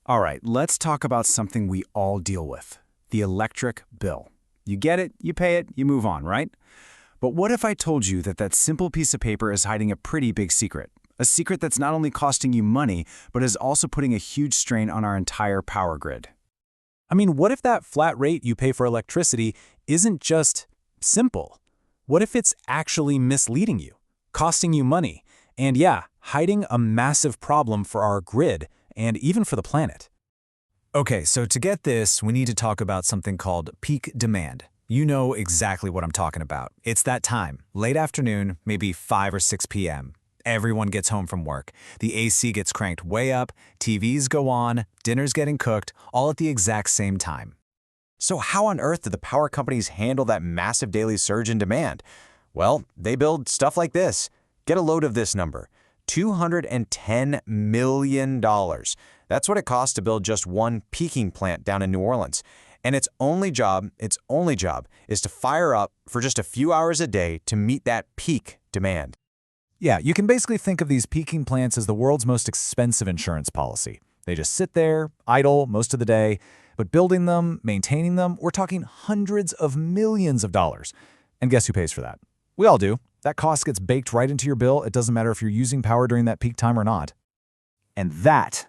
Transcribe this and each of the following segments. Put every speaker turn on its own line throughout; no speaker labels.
All right, let's talk about something we all deal with, the electric bill. You get it, you pay it, you move on, right? But what if I told you that that simple piece of paper is hiding a pretty big secret? A secret that's not only costing you money, but is also putting a huge strain on our entire power grid.
I mean, what if that flat rate you pay for electricity isn't just simple? What if it's actually misleading you, costing you money, and yeah, hiding a massive problem for our grid and even for the planet?
Okay, so to get this, we need to talk about something called peak demand. You know exactly what I'm talking about. It's that time, late afternoon, maybe 5 or 6 p.m. Everyone gets home from work. The AC gets cranked way up, TVs go on, dinner's getting cooked, all at the exact same time.
So how on earth do the power companies handle that massive daily surge in demand? Well, they build stuff like this. Get a load of this number, $210 million. That's what it costs to build just one peaking plant down in New Orleans. And its only job is to fire up for just a few hours a day to meet that peak demand.
Yeah, you can basically think of these peaking plants as the world's most expensive insurance policy. They just sit there, idle most of the day, but building them, maintaining them, we're talking hundreds of millions of dollars. And guess who pays for that? We all do. That cost gets baked right into your bill. It doesn't matter if you're using power during that peak time or not.
And that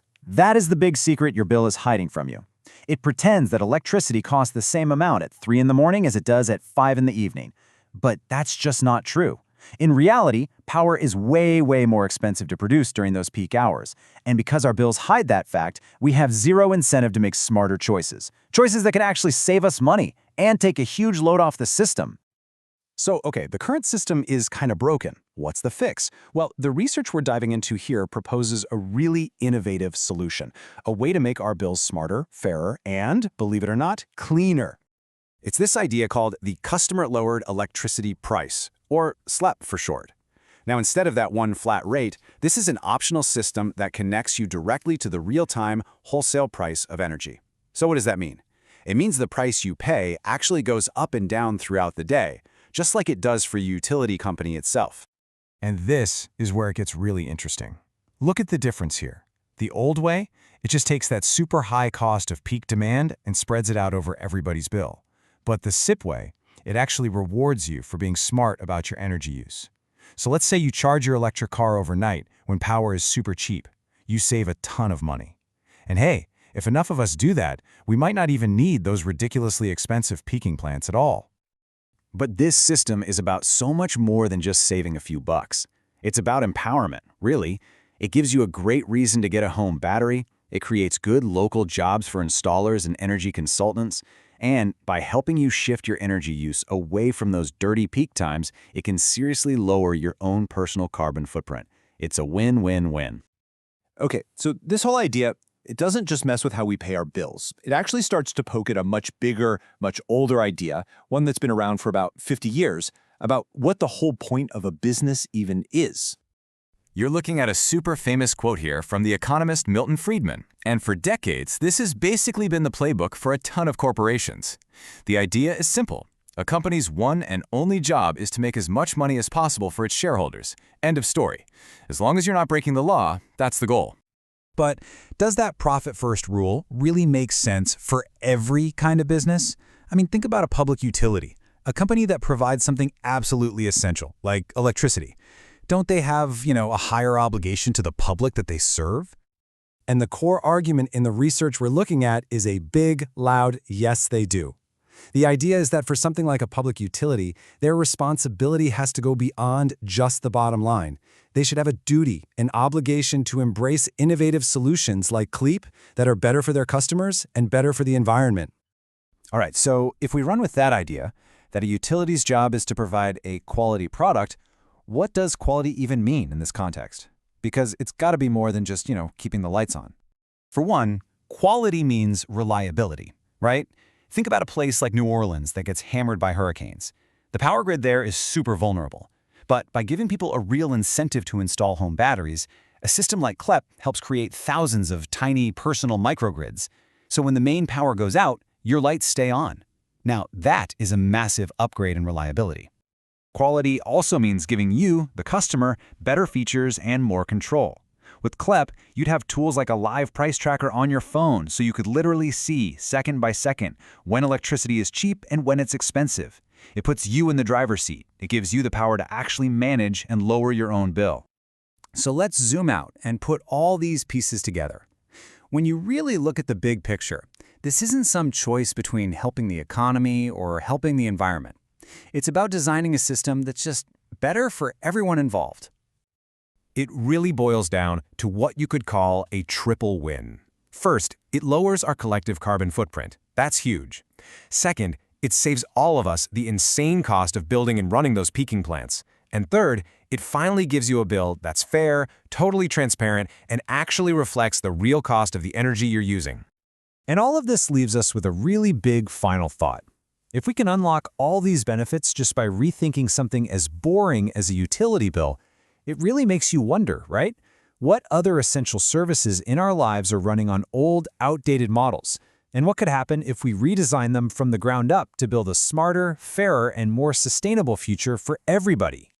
is the big secret your bill is hiding from you. It pretends that electricity costs the same amount at 3 in the morning as it does at 5 in the evening. But that's just not true. In reality, power is way more expensive to produce during those peak hours. And because our bills hide that fact, we have zero incentive to make smarter choices. Choices that can actually save us money and take a huge load off the system.
So, okay, the current system is kind of broken. What's the fix? Well, the research we're diving into here proposes a really innovative solution, a way to make our bills smarter, fairer, and, believe it or not, cleaner. It's this idea called the Customer-Lowered Electricity Price, or CLEP for short. Now, instead of that one flat rate, this is an optional system that connects you directly to the real-time wholesale price of energy. So what does that mean? It means the price you pay actually goes up and down throughout the day, just like it does for a utility company itself. And this is where it gets really interesting. Look at the difference here. The old way, it just takes that super high cost of peak demand and spreads it out over everybody's bill. But the CLEP way, it actually rewards you for being smart about your energy use. So let's say you charge your electric car overnight when power is super cheap. You save a ton of money. And hey, if enough of us do that, we might not even need those ridiculously expensive peaking plants at all. But this system is about so much more than just saving a few bucks. It's about empowerment, really. It gives you a great reason to get a home battery. It creates good local jobs for installers and energy consultants. And by helping you shift your energy use away from those dirty peak times, it can seriously lower your own personal carbon footprint. It's a win-win-win.
Okay, so this whole idea, it doesn't just mess with how we pay our bills. It actually starts to poke at a much bigger, much older idea, one that's been around for about 50 years, about what the whole point of a business even is.
You're looking at a super famous quote here from the economist Milton Friedman. And for decades, this has basically been the playbook for a ton of corporations. The idea is simple. A company's one and only job is to make as much money as possible for its shareholders. End of story. As long as you're not breaking the law, that's the goal.
But does that profit-first rule really make sense for every kind of business? I mean, think about a public utility, a company that provides something absolutely essential, like electricity. Don't they have, a higher obligation to the public that they serve? And the core argument in the research we're looking at is a big, loud yes, they do. The idea is that for something like a public utility, their responsibility has to go beyond just the bottom line. They should have a duty, an obligation to embrace innovative solutions like CLEP that are better for their customers and better for the environment. All right, so if we run with that idea, that a utility's job is to provide a quality product, what does quality even mean in this context? Because it's got to be more than just, keeping the lights on. For one, quality means reliability, right? Think about a place like New Orleans that gets hammered by hurricanes. The power grid there is super vulnerable. But by giving people a real incentive to install home batteries, a system like CLEP helps create thousands of tiny personal microgrids. So when the main power goes out, your lights stay on. Now, that is a massive upgrade in reliability. Quality also means giving you, the customer, better features and more control.
With CLEP, you'd have tools like a live price tracker on your phone so you could literally see, second by second, when electricity is cheap and when it's expensive. It puts you in the driver's seat. It gives you the power to actually manage and lower your own bill.
So let's zoom out and put all these pieces together. When you really look at the big picture, this isn't some choice between helping the economy or helping the environment. It's about designing a system that's just better for everyone involved.
It really boils down to what you could call a triple win. First, it lowers our collective carbon footprint. That's huge. Second, it saves all of us the insane cost of building and running those peaking plants. And third, it finally gives you a bill that's fair, totally transparent, and actually reflects the real cost of the energy you're using.
And all of this leaves us with a really big final thought. If we can unlock all these benefits just by rethinking something as boring as a utility bill, it really makes you wonder, right? What other essential services in our lives are running on old, outdated models? And what could happen if we redesign them from the ground up to build a smarter, fairer, and more sustainable future for everybody?